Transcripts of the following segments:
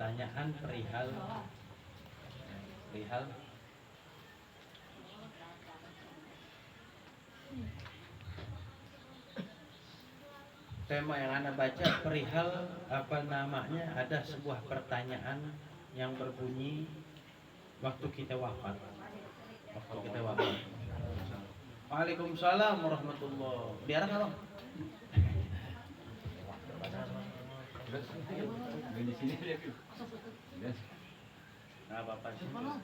pertanyaan perihal tema yang Anda baca perihal ada sebuah pertanyaan yang berbunyi waktu kita wafat. Waalaikumsalam warahmatullahi. Diarah kalau di sini dia. nggak apa-apa sih, sama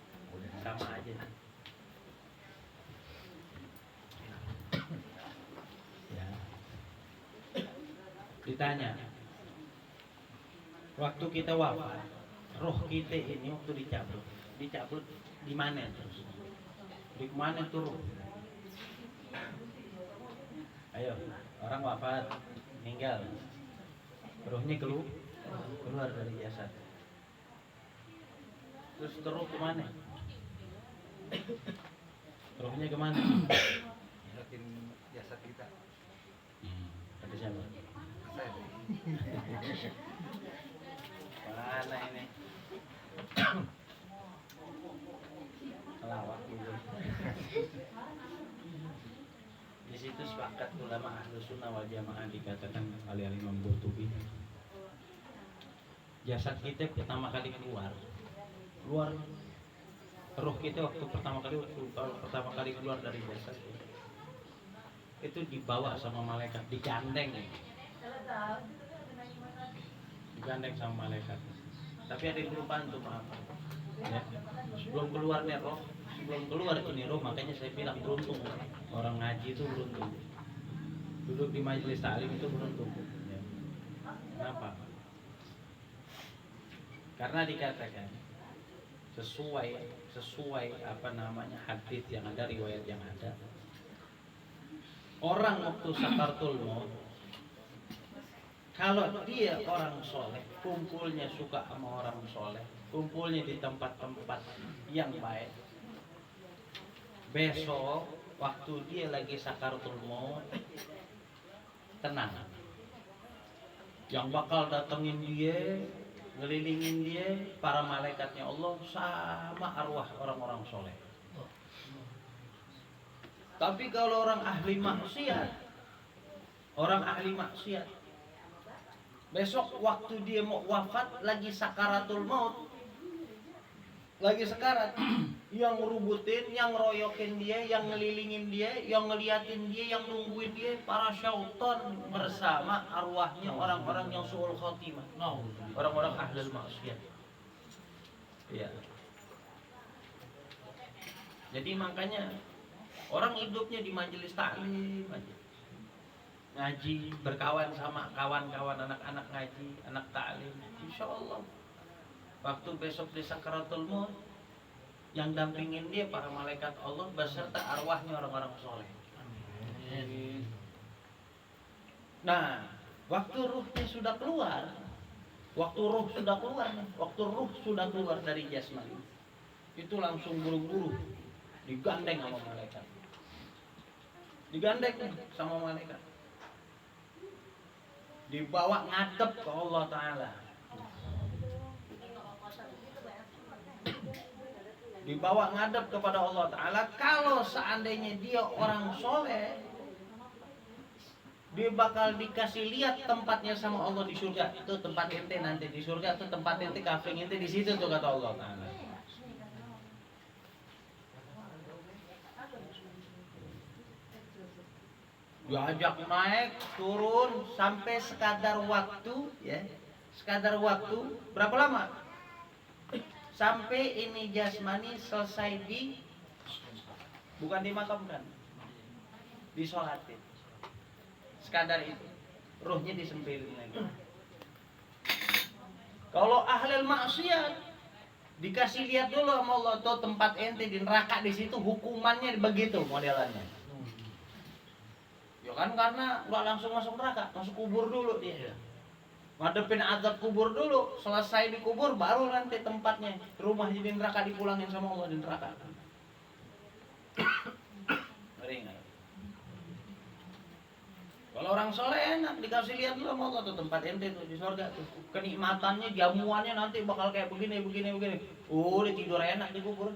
aja. Ya. Ditanya, waktu kita wafat, roh kita ini waktu dicabut di mana terus? Di mana tuh roh? Ayo, orang wafat, meninggal, rohnya keluar dari jasad. Terus roh kemana? Rohnya kemana? Yakin jasad kita. Kata siapa? Mana ini? Kelawak dulu. Di situ sepakat ulama Ahlus Sunnah wal Jamaah dikatakan oleh Imam Qurtubi. Jasad kita pertama kali keluar roh kita waktu pertama kali keluar dari jasad itu dibawa sama malaikat, digandeng sama malaikat. Tapi ada yang kelupaan tuh, maaf ya. Sebelum keluar ini roh, makanya saya bilang beruntung orang ngaji itu, beruntung duduk di majelis taklim itu beruntung ya. Kenapa? Karena dikatakan sesuai hadis yang ada, riwayat yang ada, orang waktu sakaratul maut, kalau dia orang soleh, kumpulnya suka sama orang soleh, kumpulnya di tempat-tempat yang baik, besok waktu dia lagi sakaratul maut tenang. Yang bakal datengin dia, ngelilingin dia para malaikatnya Allah sama arwah orang-orang soleh. Tapi kalau orang ahli maksiat, besok waktu dia mau wafat lagi sakaratul maut, lagi sekarat, yang ngerubutin, yang ngeroyokin dia, yang ngelilingin dia, yang ngeliatin dia, yang nungguin dia para syaitan bersama arwahnya orang-orang yang su'ul khotimah, orang-orang ahlul maksiat. Ya. Jadi makanya orang hidupnya di majelis taklim aja, ngaji, berkawan sama kawan-kawan anak-anak ngaji, anak taklim, insya Allah waktu besok di sakaratul maut yang dampingin dia para malaikat Allah beserta arwahnya orang-orang soleh. Amin. Nah, waktu ruhnya sudah keluar, waktu ruh sudah keluar dari jasmani, itu langsung buru-buru digandeng sama malaikat, dibawa ngadep ke Allah Ta'ala, dibawa ngadep kepada Allah Ta'ala. Kalau seandainya dia orang soleh, dia bakal dikasih lihat tempatnya sama Allah di surga. Itu tempat ente nanti di surga, itu tempat ente, kafling ente di situ tuh, kata Allah Ta'ala. Diajak naik turun sampai sekadar waktu, ya, berapa lama? Sampai ini jasmani selesai bukan dimakamkan, disolatin. Sekadar itu, ruhnya disempilin lagi. Kalau ahlul maksiat dikasih lihat dulu sama Allah tuh tempat ente di neraka, di situ hukumannya begitu modelannya. Ya kan, karena nggak langsung masuk neraka, masuk kubur dulu dia. Ngadepin azab kubur dulu, selesai dikubur baru nanti tempatnya rumah jadi neraka, dipulangin sama Allah di neraka. Ngeri nggak? Kalau orang soleh enak, dikasih lihat dulu mau tuh tempat ente tuh di surga tuh. Kenikmatannya, jamuannya nanti bakal kayak begini. Udah tidur enak di kubur.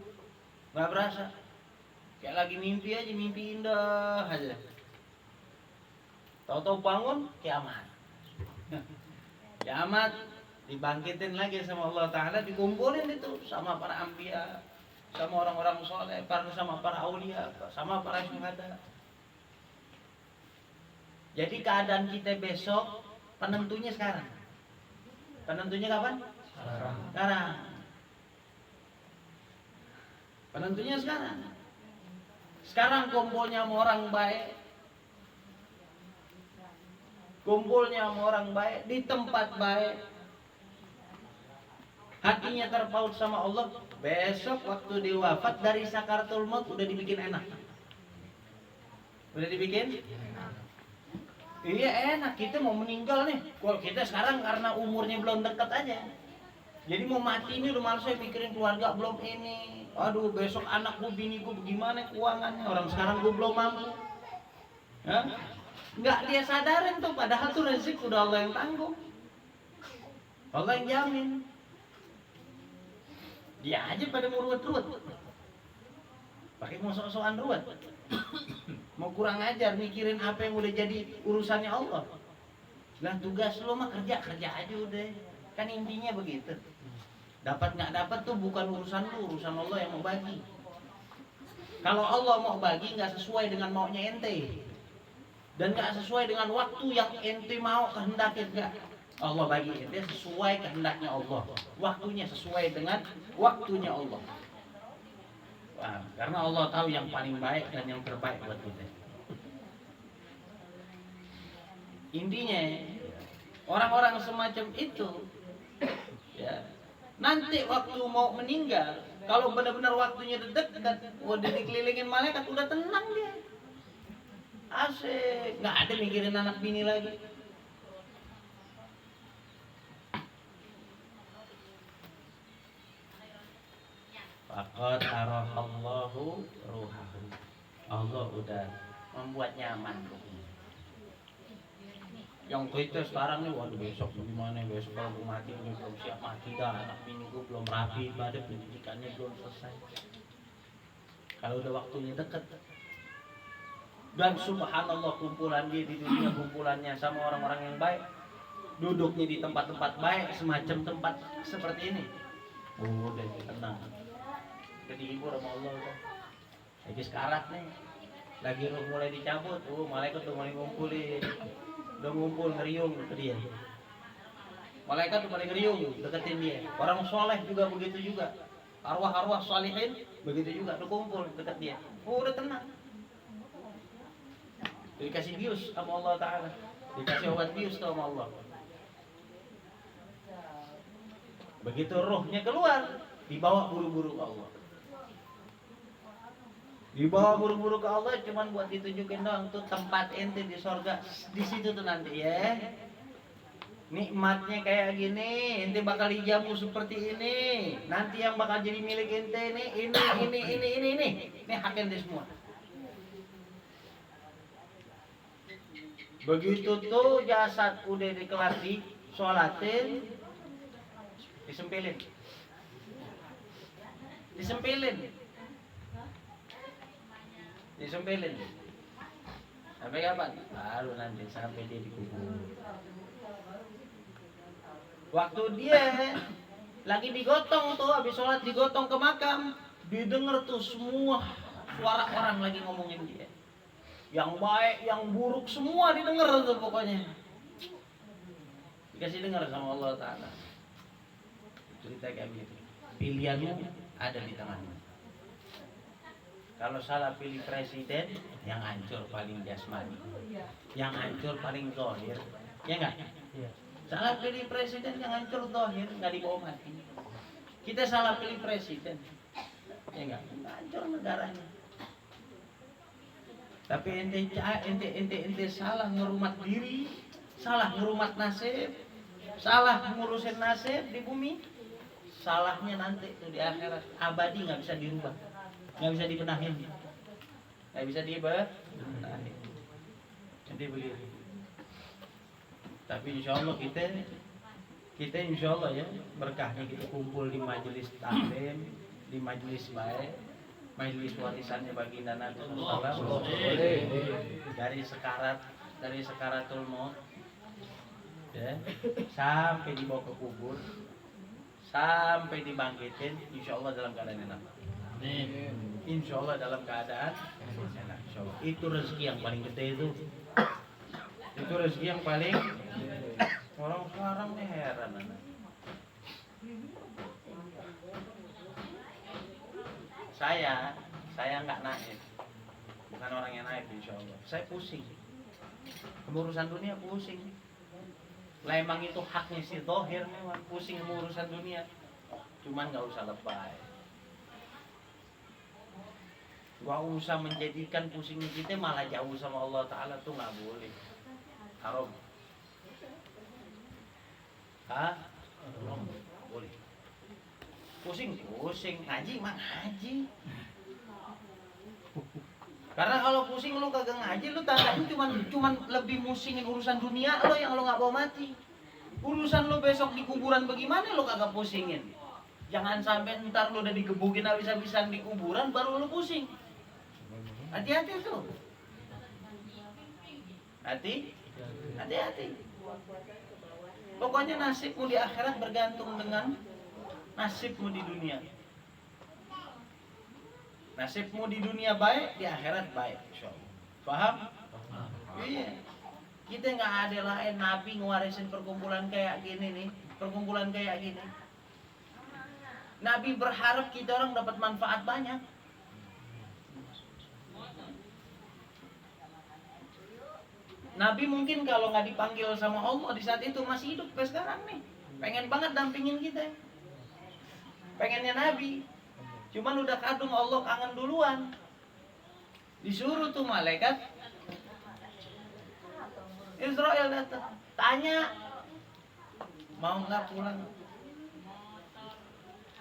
Nggak berasa. Kayak lagi mimpi aja, mimpi indah aja. Tahu-tahu bangun, kiamat. Kiamat dibangkitin lagi sama Allah Ta'ala, dikumpulin itu sama para anbiya, sama orang-orang soleh, sama para aulia, sama para syuhada. Jadi keadaan kita besok penentunya sekarang. Penentunya kapan? Sekarang. Penentunya sekarang. Sekarang kumpulnya sama orang baik. Kumpulnya sama orang baik di tempat baik. Hatinya terpaut sama Allah. Besok waktu diwafat dari sakaratul maut udah dibikin enak. Udah dibikin? Iya enak, kita mau meninggal nih. Kalau kita sekarang karena umurnya belum dekat aja. Jadi mau mati ini udah malas saya mikirin keluarga belum ini. Aduh besok anak gue, bini gue bagaimana keuangannya. Orang sekarang gue belum mampu. Hah? Nggak dia sadarin tuh, padahal tuh rezeki udah Allah yang tanggung. Allah yang jamin. Dia aja pada mau ruwet-ruwet. Pakai mau sok-sokan ruwet. Mau kurang ajar mikirin apa yang udah jadi urusannya Allah. Lah tugas lo mah kerja aja udah. Kan intinya begitu. Dapat nggak dapat tuh bukan urusan lu, urusan Allah yang mau bagi. Kalau Allah mau bagi nggak sesuai dengan maunya ente dan nggak sesuai dengan waktu yang ente mau kehendaki, enggak. Allah bagi ente sesuai kehendaknya Allah. Waktunya sesuai dengan waktunya Allah. Wah, karena Allah tahu yang paling baik dan yang terbaik buat kita. Intinya orang-orang semacam itu ya, nanti waktu mau meninggal, kalau benar-benar waktunya dekat, udah dikelilingin malaikat, udah tenang dia. Asik, nggak ada mikirin anak bini lagi. Faqad arahallahu ruhahu. Allah udah membuat nyaman ruhnya. Yang kita sekarang nih, waduh besok gimana, besok kalau gue mati ini belum siap mati dah, anak bini gue belum rapi, pada pendidikannya belum selesai. Kalau udah waktunya deket. Dan subhanallah kumpulan dia di dunia, kumpulannya sama orang-orang yang baik, duduknya di tempat-tempat baik, semacam tempat seperti ini. Oh, udah tenang. Jadi hibur sama Allah udah. Lagi sekarat nih, lagi roh mulai dicabut, malaikat udah mulai ngumpulin, udah ngumpul ngeriung ke dia. Malaikat udah mulai ngeriung deketin dia. Orang soleh juga begitu juga, arwah-arwah salihin begitu juga, udah kumpul deket dia. Oh udah tenang. Dikasih bius sama Allah Ta'ala, dikasih obat bius sama Allah. Begitu rohnya keluar, dibawa buru-buru ke Allah. Dibawa buru-buru ke Allah cuman buat ditunjukin doang tuh tempat ente di sorga. Di situ tuh nanti ya. Nikmatnya kayak gini, ente bakal dijamu seperti ini. Nanti yang bakal jadi milik ente ini. Ini hak ente semua. Begitu tuh jasad udah dikelar di sholatin, disempilin. Sampai kapan? Baru nanti sampai dia dikubur. Waktu dia lagi digotong tuh, habis sholat digotong ke makam, didengar tuh semua suara orang lagi ngomongin dia. Yang baik, yang buruk semua didengar tuh pokoknya. Dikasih dengar sama Allah Ta'ala. Cerita kayak gitu. Pilihanmu ada di tanganmu. Kalau salah pilih presiden, yang hancur paling jasmani, yang hancur paling zahir, ya enggak? Salah pilih presiden yang hancur zahir, nggak dibawa mati. Kita salah pilih presiden, ya enggak? Hancur negaranya. Tapi ente salah ngerumat diri, salah ngerumat nasib, salah ngurusin nasib di bumi, salahnya nanti tuh di akhirat abadi, nggak bisa dirubah. Nggak bisa dibenahin, nggak bisa dibenahin. Jadi begitu. Tapi insya Allah kita insya Allah ya berkahnya kita kumpul di majelis taklim, di majelis baik, majelis warisannya baginda Nabi SAW dari sekaratul maut ya, sampai dibawa ke kubur, sampai dibangkitin, insya Allah dalam keadaan enak. Insya Allah dalam keadaan enak. Insya Allah. Itu rezeki yang paling gede itu. Itu rezeki yang paling orang sekarang nih heran. Saya nggak naif, bukan orang yang naif insya Allah. Saya pusing, urusan dunia pusing. Lah emang itu haknya si Zohir memang pusing urusan dunia. Cuman nggak usah lebay. Gak usah menjadikan pusing kita malah jauh sama Allah Ta'ala tuh nggak boleh. Haram. Hah? Haram. Boleh. Pusing, ngaji mah ngaji. Karena kalau pusing lu kagak ngaji, lu tandanya cuman lebih musingin urusan dunia lo yang lo nggak bawa mati. Urusan lu besok di kuburan bagaimana lo kagak pusingin. Jangan sampai ntar lu udah digebukin habis-habisan di kuburan baru lu pusing. Hati-hati tuh. Hati-hati. Pokoknya nasibmu di akhirat bergantung dengan nasibmu di dunia. Nasibmu di dunia baik, di akhirat baik, insyaallah. Paham? Iya. Kita nggak ada lain Nabi ngewarisin perkumpulan kayak gini nih, perkumpulan kayak gini. Nabi berharap kita orang dapat manfaat banyak. Nabi mungkin kalau nggak dipanggil sama Allah di saat itu masih hidup sampai sekarang nih, pengen banget dampingin kita. Pengennya Nabi, cuman udah kadung Allah kangen duluan. Disuruh tuh malaikat Israel datang, tanya mau nggak pulang.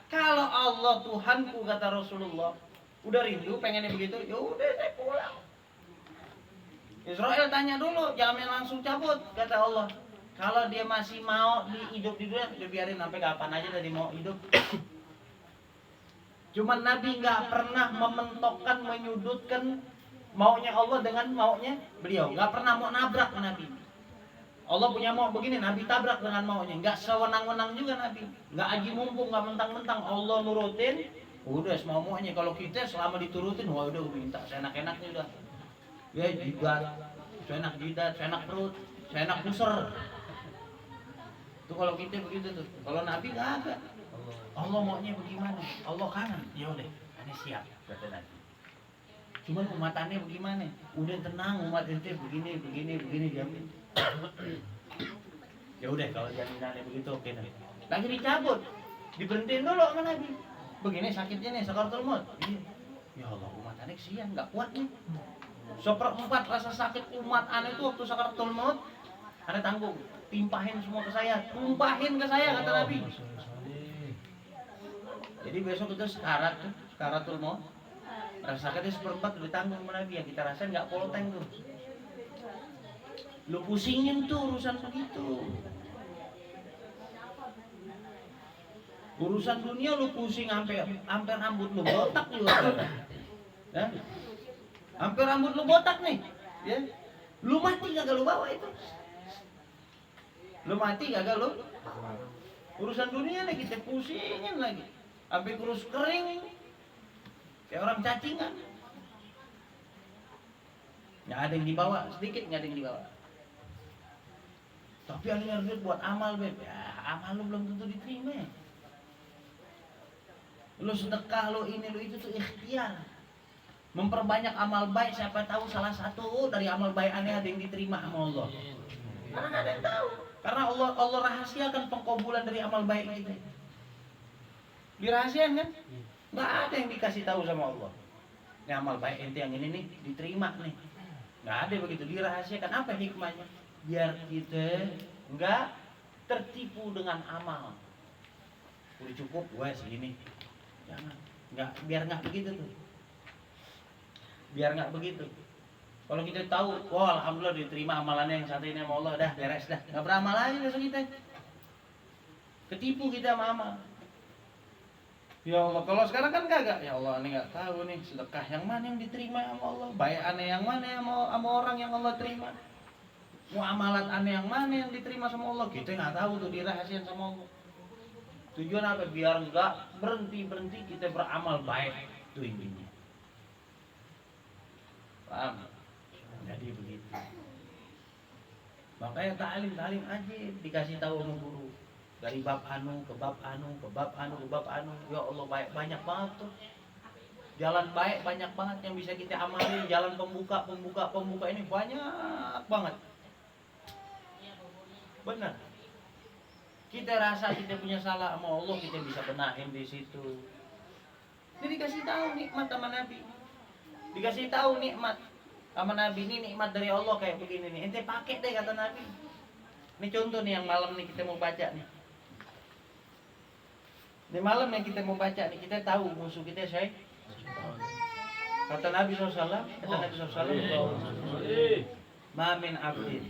Kalau Allah Tuhanku kata Rasulullah, udah rindu pengennya begitu, ya udah saya pulang. Israel tanya dulu, jangan langsung cabut kata Allah. Kalau dia masih mau hidup di dunia, dia biarin sampai kapan aja dari mau hidup. Cuman Nabi nggak pernah mementokkan, menyudutkan maunya Allah dengan maunya beliau. Nggak pernah mau nabrak Nabi. Allah punya mau begini, Nabi tabrak dengan maunya. Nggak sewenang-wenang juga Nabi. Nggak aji mumpung, nggak mentang-mentang Allah nurutin. Udah semau maunya. Kalau kita selama diturutin, wah udah minta seenak-enaknya udah. Ya jidat, seenak jidat, seenak perut, seenak pusar. Tuh kalau kita begitu tuh. Kalau Nabi nggak ada. Allah maunya bagaimana? Allah kangen. Ya udah, ini siap kata Nabi. Cuman umatannya bagaimana? Udah tenang, umat ente begini jamin. Ya udah kalau jaminannya begitu oke dah. Lagi dicabut, diberhentiin dulu sama Nabi. Begini sakitnya nih, sakaratul maut. Ya Allah, umatannya kesian, nggak kuat nih. Seperempat rasa sakit umat aneh itu waktu sakaratul maut, ada tanggung, timpahin semua ke saya, tumpahin ke saya kata Nabi. Jadi besok itu sakaratul maut, rasa sakitnya seperempat udah tanggung sama Nabi, yang kita rasain nggak polteng tuh. Lu pusingin tuh urusan begitu. Urusan dunia lu pusing sampai rambut lu botak juga. Ya? Hampir rambut lu botak nih, ya. Lu mati kagak lu bawa itu. Lu mati kagak lu. Urusan dunia nih kita pusingin lagi. Sampai kurus kering. Kayak orang cacingan. Nggak ada yang dibawa, sedikit nggak ada yang dibawa. Tapi yang nyari duit buat amal, Beb. Ya, amal lu belum tentu diterima. Lu sedekah, lu ini, lu itu tuh ikhtiar. Memperbanyak amal baik, siapa tahu salah satu dari amal baik aneh ada yang diterima sama Allah. Karena nggak ada yang tahu. Karena Allah rahasiakan pengkabulan dari amal baik kita. Dirahasiakan kan? Nggak ada yang dikasih tahu sama Allah. Ini amal baik ente yang ini nih diterima nih. Nggak ada begitu, dirahasiakan. Apa hikmahnya? Biar kita nggak tertipu dengan amal. Udah cukup, gue segini. Jangan, biar nggak begitu tuh. Biar nggak begitu. Kalau kita tahu, wah alhamdulillah diterima amalannya yang satu ini sama Allah, dah beres dah. Nggak beramal lagi besok kita. Ketipu kita sama amal. Ya Allah, kalau sekarang kan kagak. Ya Allah, ini nggak tahu nih sedekah yang mana yang diterima sama Allah, baik aneh yang mana sama orang yang Allah terima. Muamalat aneh yang mana yang diterima sama Allah, kita nggak tahu tuh, dirahasiakan sama Allah. Tujuan apa? Biar nggak berhenti kita beramal baik, itu intinya. Paham? Jadi begitu. Makanya ta'lim aja dikasih tahu sama guru. Dari bab anu ke bab anu ke bab anu ke bab anu. Ya Allah, banyak banget tuh. Jalan baik banyak banget yang bisa kita amali. Jalan pembuka ini banyak banget. Benar. Kita rasa kita punya salah sama Allah, kita bisa benahin di situ. Jadi dikasih tahu nikmat sama Nabi. Dikasih tahu nikmat sama Nabi, ini nikmat dari Allah kayak begini nih. Ente pakai deh kata Nabi. Ini contoh nih yang malam nih kita mau baca nih. Di malam yang kita mau baca nih, kita tahu musuh kita syaitan. Kata Nabi SAW, Ma min abdin,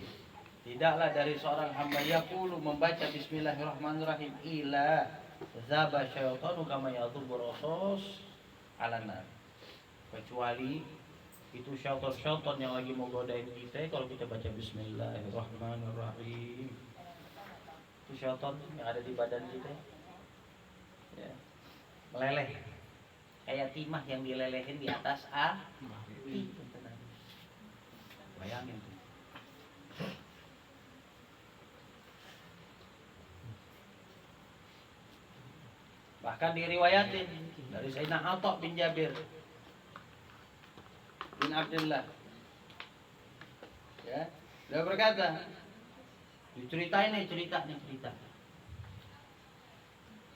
tidaklah dari seorang hamba yaqulu membaca bismillahirrahmanirrahim ila zaba syaitanu kama yadhurbu rasus ala nar. Kecuali itu syaitan yang lagi mau godain kita, kalau kita baca bismillahirrahmanirrahim, itu syaitan yang ada di badan kita ya, meleleh kayak timah yang dilelehin di atas api. Bayangin tuh. Bahkan diriwayatin dari Sayyidina Atha bin Jabir bin Abdullah, ya, dia berkata, diceritain nih cerita.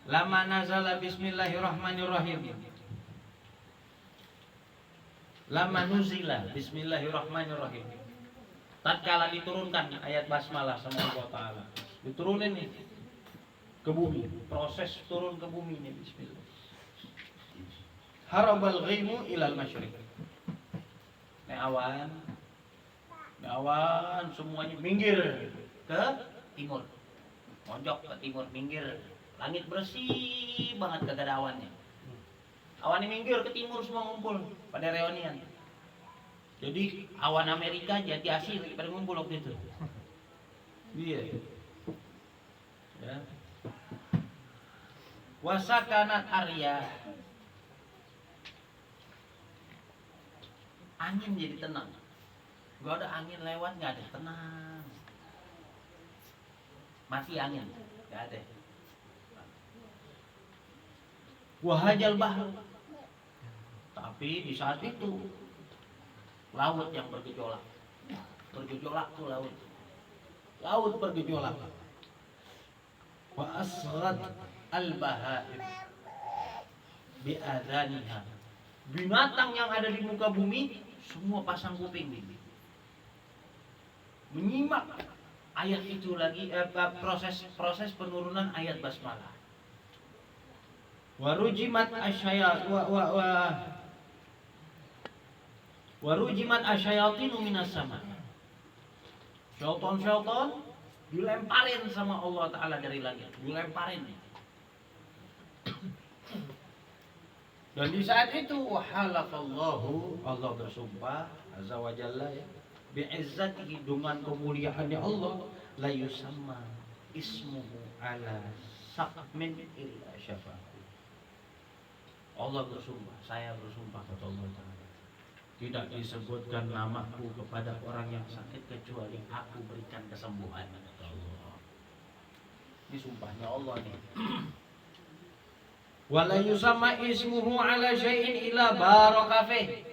Lama nazala bismillahirrahmanirrahim. Lama nuzila bismillahirrahmanirrahim. Tatkala diturunkan ayat basmalah sama Allah Ta'ala, diturunin nih ke bumi, proses turun ke bumi nih bismillah. Harabal ghaimu ilal masyriq. Awan semuanya minggir ke timur, monjok ke timur, minggir. Langit bersih banget, kagak ada awannya. Awannya minggir ke timur, semua ngumpul pada reunian. Jadi awan Amerika jadi Asia lagi pada ngumpul waktu itu. Iya. Ya. Wasakanat Arya, angin jadi tenang. Gak ada angin lewat, gak ada, tenang. Mati angin, gak ada. Wahajal bahr. Tapi di saat itu laut yang bergejolak. Bergejolak tuh laut. Laut bergejolak. Wa asghat al-bahaim bi adaniha. Binatang yang ada di muka bumi semua pasang kuping nih. Menyimak ayat itu lagi, proses penurunan ayat basmalah. Warujimat asyayatinu minas sama. Syaitan dilemparin sama Allah Ta'ala dari langit, dilemparin. Dan di saat itu wahalafallahu, Allah bersumpah azza wa jalla ya, bi'izzatihi, dengan kemuliaannya Allah, la yusamma ismuhu ala saqmin illa syafa'u. Allah bersumpah, saya bersumpah kata Allah Ta'ala, tidak disebutkan namaku kepada orang yang sakit kecuali aku berikan kesembuhan, kata Allah. Ini sumpahnya Allah nih. Wala yusamma ismuhu ala syai'in illa baraka fih.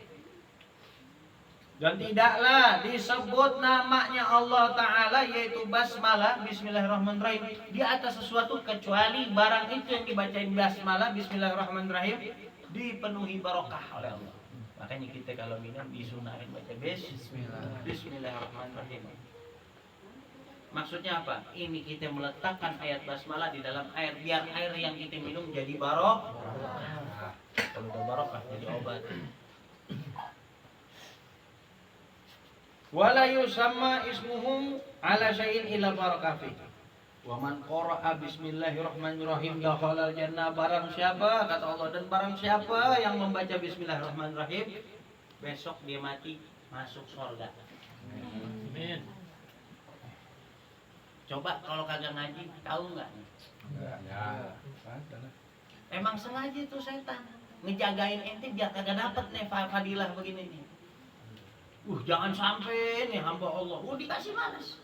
Dan tidaklah disebut namanya Allah Ta'ala, yaitu basmalah, bismillahirrahmanirrahim, di atas sesuatu kecuali barang itu yang dibacain basmalah, bismillahirrahmanirrahim, dipenuhi barokah oleh Allah. Makanya kita kalau minum disunahin baca bismillahirrahmanirrahim. Maksudnya apa? Ini kita meletakkan ayat basmalah di dalam air, biar air yang kita minum jadi barokah. Kalau udah barokah jadi obat. Wala yusamma ismuhum ala syai'in illa barakafi. Wa man qara'a bismillahirrahmanirrahim dakhala jannah. Barang siapa, kata Allah, dan barang siapa yang membaca bismillahirrahmanirrahim, besok dia mati masuk surga. Amin. Coba kalau kagak ngaji, tahu nggak? Ya. Emang sengaja tuh setan ngejagain ente biar kagak dapet nih fadilah begini nih. Jangan sampai nih hamba Allah, dikasih malas.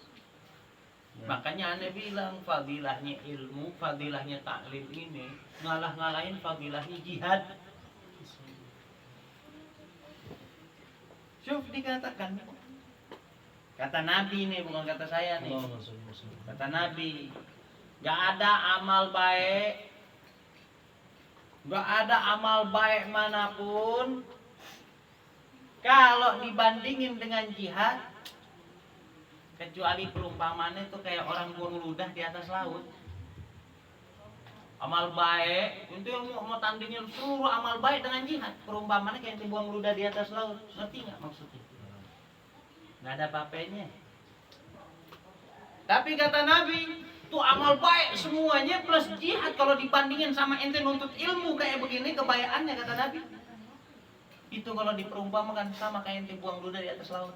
Makanya aneh bilang fadilahnya ilmu, fadilahnya taklim ini ngalah-ngalahin fadilahnya jihad. Syuf dikatakan, kata Nabi nih, bukan kata saya nih. Kata Nabi, gak ada amal baik, gak ada amal baik manapun kalau dibandingin dengan jihad, kecuali perumpamaannya itu kayak orang buang ludah di atas laut. Amal baik, itu yang mau tandingin seluruh amal baik dengan jihad. Perumpamaannya kayak itu buang ludah di atas laut. Ngerti nggak maksudnya? Nggak ada apa-apanya. Tapi kata Nabi, itu amal baik semuanya plus jihad. Kalau dibandingin sama ente nuntut ilmu kayak begini, kebayaannya kata Nabi. Itu kalau diperumpamakan sama kayak ente buang ludah di atas laut.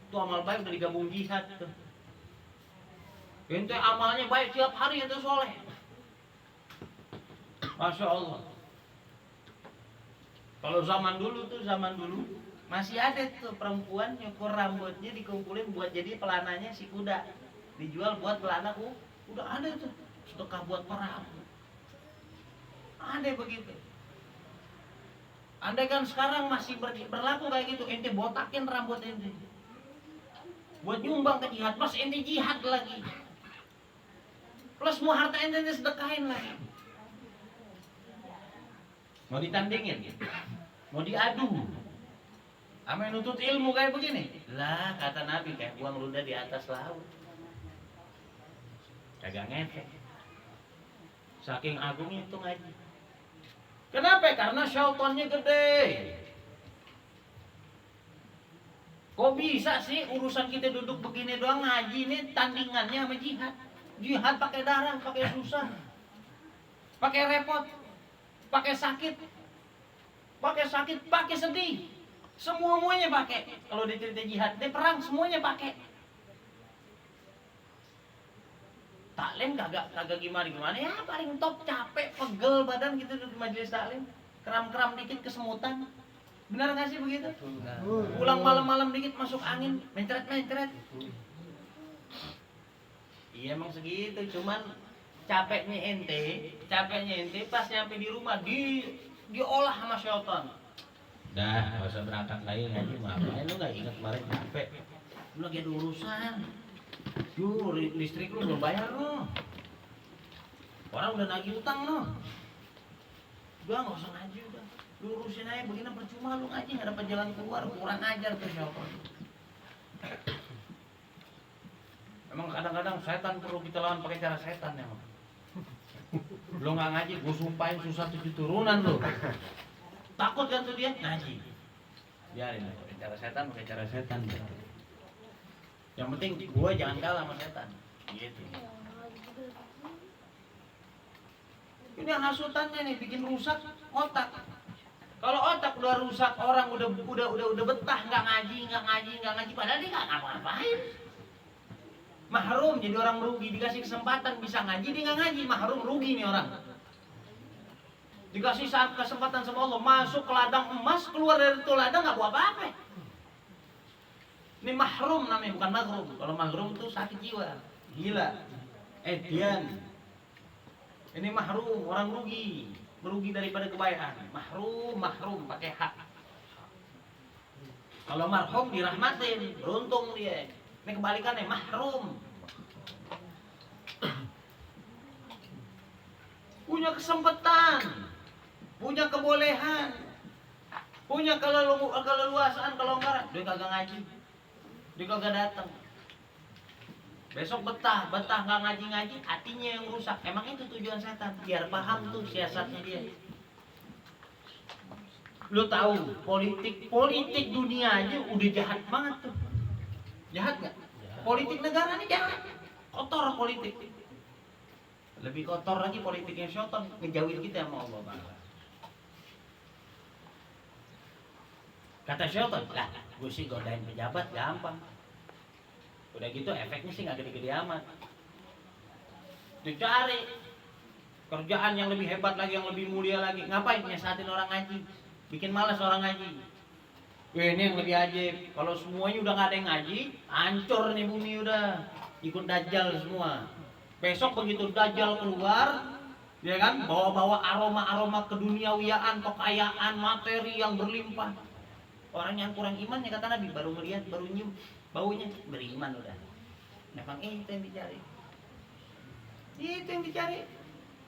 Itu amal baik udah digabung jihad tuh. Ente amalnya baik tiap hari ente soleh. Masya Allah. Kalau zaman dulu masih ada tuh perempuan nyukur rambutnya dikumpulin buat jadi pelananya si kuda, dijual buat pelana udah ada tuh sedekah buat perang. Ada begitu. Andai kan sekarang masih berlaku kayak gitu, ente botakin rambut ente buat nyumbang ke jihad, plus ente jihad lagi, plus mau harta ente sedekahin lagi. Mau ditandingin, mau diadu, ama yang nuntut ilmu kayak begini lah, kata Nabi, kayak buang ludah di atas laut, kagak ngefek. Saking agungnya itu ngaji. Kenapa? Karena syaitannya gede. Kok bisa sih urusan kita duduk begini doang ngaji ini tandingannya sama jihad? Jihad pakai darah, pakai susah, pakai repot, pakai sakit, pakai sedih, semuanya pakai. Kalau dicerita jihad, dia perang semuanya pakai. Taklim kagak gimana ya, paling top capek, pegel badan gitu di majelis taklim, kram dikit kesemutan. Benar nggak sih begitu? Pulang malam dikit masuk angin, mencret. Iya emang segitu, cuman capeknya ente pas nyampe di rumah diolah sama syaitan. Dah, nggak usah berangkat lagi ngaji, ngapain lu nggak ingat kemarin capek? Lu lagi ada urusan. Listrik lu belum bayar loh. Orang udah nagih utang loh. Udah nggak usah ngaji udah. Lu urusin aja begini percuma lu ngaji, nggak dapat jalan keluar, kurang ajar tuh syaitan. Emang kadang-kadang setan perlu kita lawan pakai cara setan emang. Lu nggak ngaji, gue sumpahin susah 7 turunan lu. Takut kan tuh dia ngaji. Biarin pakai cara setan. Yang penting gue jangan kalah sama setan. Gitu. Ini hasutannya nih bikin rusak otak. Kalau otak udah rusak, orang udah betah nggak ngaji, padahal dia nggak ngapa-ngapain. Mahrum, jadi orang rugi. Dikasih kesempatan bisa ngaji, dia nggak ngaji, mahrum, rugi nih orang. Dikasih kesempatan sama Allah masuk ke ladang emas, keluar dari itu ladang nggak buat apa-apa. Ini mahrum namanya, bukan mahrum. Kalau mahrum tuh sakit jiwa, gila, edian. Ini mahrum, orang rugi, merugi daripada kebaikan. Mahrum pakai hak. Kalau marhum dirahmatin, beruntung dia. Ini kebalikannya, mahrum. Punya kesempatan, punya kebolehan, punya keleluasaan, kelonggaran, dia kagak ngaji. Dia kagak datang. Besok betah nggak ngaji, hatinya yang rusak. Emang itu tujuan setan, biar paham tuh siasatnya dia. Lu tahu politik dunia aja udah jahat banget tuh. Jahat nggak? Politik negara ini jahat. Kotor politik. Lebih kotor lagi politiknya syaitan, ngejauhin kita sama Allah Ta'ala. Kata syaitan, lah gue sih godain pejabat gampang. Udah gitu efeknya sih nggak gede-gede amat. Dicari kerjaan yang lebih hebat lagi, yang lebih mulia lagi. Ngapain nyesatin orang ngaji? Bikin malas orang ngaji. Ini yang lebih ajaib. Kalau semuanya udah nggak ada yang ngaji, hancur nih bumi udah. Ikut dajjal semua. Besok begitu dajjal keluar, ya kan, bawa-bawa aroma-aroma keduniawiaan, kekayaan, materi yang berlimpah. Orang yang kurang iman ya kata Nabi, baru melihat, baru nyium baunya, beriman udah. Memang itu yang dicari. Itu yang dicari.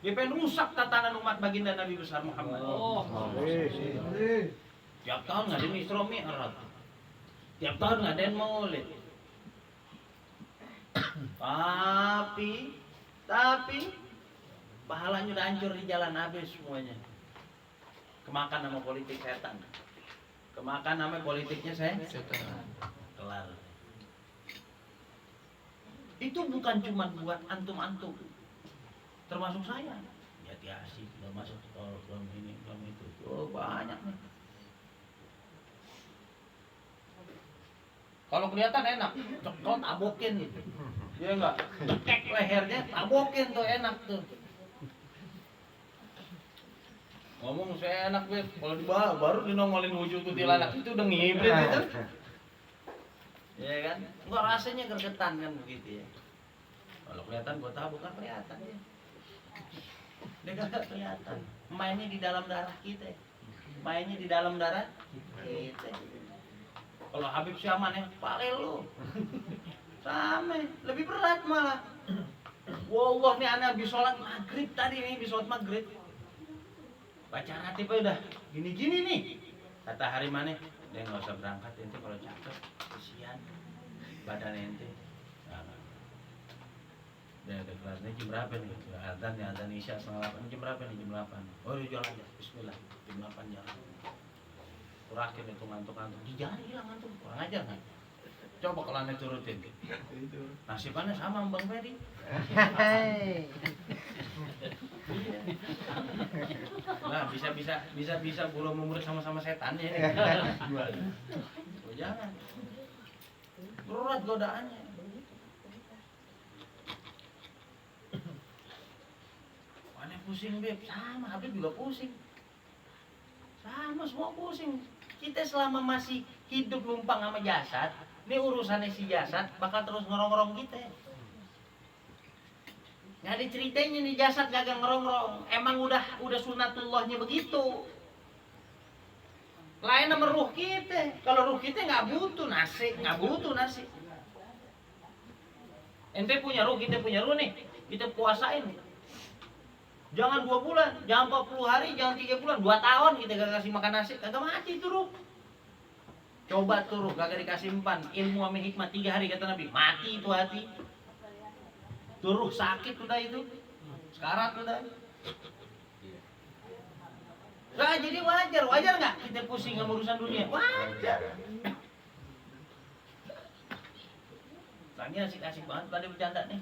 Dia pengen rusak tatanan umat baginda Nabi besar Muhammad. Tiap tahun ngadain Isra Mi'raj. Tiap tahun ngadain Maulid. Tapi pahalanya udah hancur di jalan habis semuanya. Kemakan nama politik setan. Kemakan nama politiknya setan. Kelar. Itu bukan cuma buat antum-antum. Termasuk saya. Hati-hati udah masuk tol, belum ini, belum itu. Oh, banyak nih. Kalau kelihatan enak, cekot tabokin. Iya enggak? Cekek lehernya, tabokin tuh enak tuh. Ngomong saya enak, Beb. Kalau di bawah baru dinongolin wujud kuntilanak itu udah ngibrit itu. Iya kan? Enggak rasanya gergetan kan begitu ya. Kalau kelihatan gua tahu bukan kelihatan ya. Dia kagak kelihatan. Mainnya di dalam darah kita. Mainnya di dalam darah kita. Kalau Habib Syaman ya, pale lu. Sama, lebih berat malah. Wallah nih anak habis sholat maghrib tadi nih, habis sholat maghrib. Baca ratibnya udah gini-gini nih. Kata hari mana, dia nggak usah berangkat ente kalau cakep, kesian badan ente. Udah kelasnya jam berapa nih? Azan Isya setengah 8, jam berapa nih? Jam 8. Oh dia jalan aja, bismillah, jam 8 jalan. Terakhir itu ngantuk-ngantuk, di jalan hilang ngantuk, kurang ajar kan? Coba kalau anda turutin, nasibannya sama Bang Ferry. Nah bisa belum murid sama-sama setan ya. Oh, jangan, berat godaannya. Mana pusing Beb, sama Habib juga pusing. Sama semua pusing. Kita selama masih hidup numpang sama jasad, ini urusannya si jasad bakal terus ngerong-ngerong kita. Nggak ada ceritanya nih jasad gak ngerong-ngerong. Emang udah sunatullahnya begitu. Lain sama ruh kita. Kalau ruh kita nggak butuh nasi. Ente punya ruh, kita punya ruh nih. Kita puasain. Jangan 2 bulan, jangan 40 hari, jangan 3 bulan, 2 tahun kita gak kasih makan nasi, kagak mati tuh ruh. Coba tuh ruh, kagak dikasih empan, ilmu sama hikmah 3 hari kata Nabi, mati itu hati. Tuh ruh sakit udah itu, sekarat udah. Nah, jadi wajar nggak kita pusing sama urusan dunia? Wajar. Tanya asik-asik banget pada bercanda nih.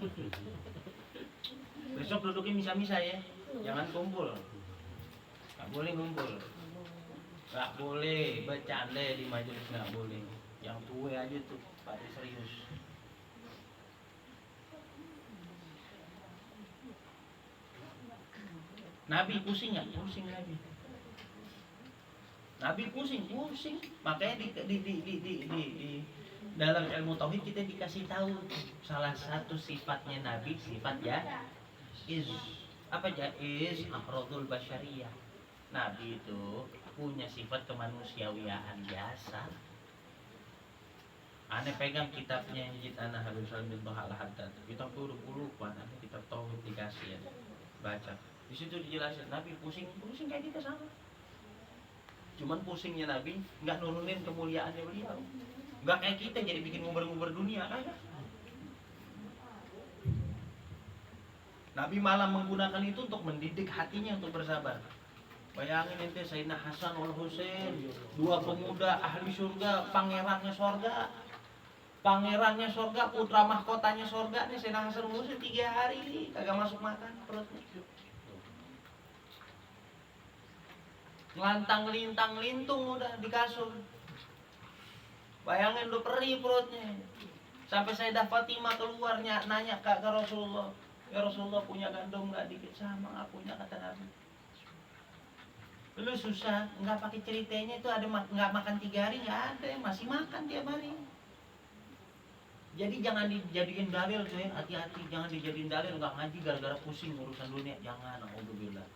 Besok dudukin misa-misa ya. Jangan kumpul. Nggak boleh ngumpul. Nggak boleh bercanda di majelis, nggak boleh. Yang tua aja tuh pada serius. Nabi pusing nggak? Pusing Nabi. Nabi pusing. Makanya di dalam ilmu tauhid kita dikasih tahu salah satu sifatnya Nabi, sifat jaiz. Apa jaiz? Afrodul basyariyah. Nabi itu punya sifat kemanusiawiaan biasa. Aneh pegang kitabnya Yazid Ana Habib Salim bin Toha Al-Haddad. Kita puluh kan, kitab tauhid dikasih ya. Baca. Di situ dijelasin Nabi pusing kayak kita sama. Cuman pusingnya Nabi nggak nurunin kemuliaannya beliau. Nggak kayak kita jadi bikin nguber-nguber dunia kan? Nabi malah menggunakan itu untuk mendidik hatinya untuk bersabar. Bayangin ente Sayyidina Hasan wal Husain, 2 pemuda ahli surga, pangerannya surga. pangerannya surga, putra mahkotanya surga nih Sayyidina Hasan Husain 3 hari nih kagak masuk makan perutnya. Ngelantang lintang lintung udah di kasur. Bayangin udah perih perutnya. Sampai Sayyidah Fatimah keluar nanya ke Rasulullah, ya Rasulullah punya gandum nggak dikit? Sama nggak punya, kata Nabi. Lu susah nggak pakai ceritanya itu ada nggak makan 3 hari, nggak ada, masih makan tiap hari. Jadi jangan dijadiin dalil tuh ya, hati-hati, jangan dijadiin dalil nggak ngaji gara-gara pusing urusan dunia, jangan, alhamdulillah.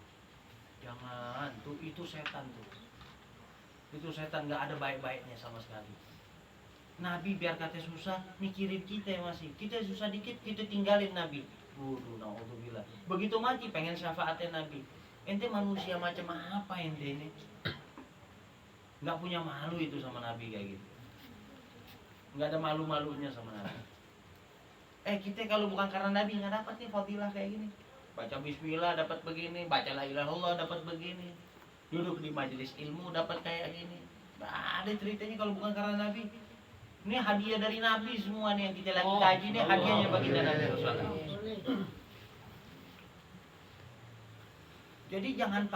Jangan, tuh itu setan tuh. Itu setan, nggak ada baik-baiknya sama sekali. Nabi biar kata susah, mikirin kita masih. Kita susah dikit, kita tinggalin Nabi. Waduh, naudzubillah. Begitu mati pengen syafaatnya Nabi. Ente manusia macam apa ente ini? Nggak punya malu itu sama Nabi kayak gitu. Nggak ada malu-malunya sama Nabi. Kita kalau bukan karena Nabi nggak dapat nih fadilah kayak gini. Baca bismillah dapat begini, baca la ilaha illallah dapat begini. Duduk di majelis ilmu dapat kayak gini. Nggak ada ceritanya kalau bukan karena Nabi. Ini hadiah dari Nabi semua nih yang kita lagi kaji nih, hadiahnya baginda Nabi Rasulullah. Jadi jangan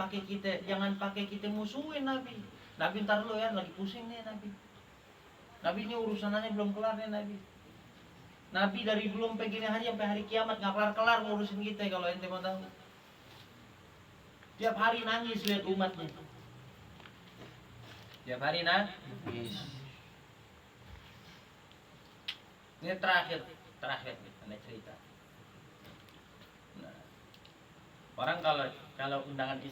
pakai kita musuhin Nabi. Nabi ntar lo ya lagi pusing nih Nabi. Nabi ini urusannya belum kelar nih Nabi. Nabi dari belum begini hari sampai hari kiamat nggak kelar-kelar ngurusin kita kalau ente mau tahu. Tiap hari nangis lihat umatnya. Tiap hari nangis. Ini terakhir ada cerita. Nah, orang kalau undangan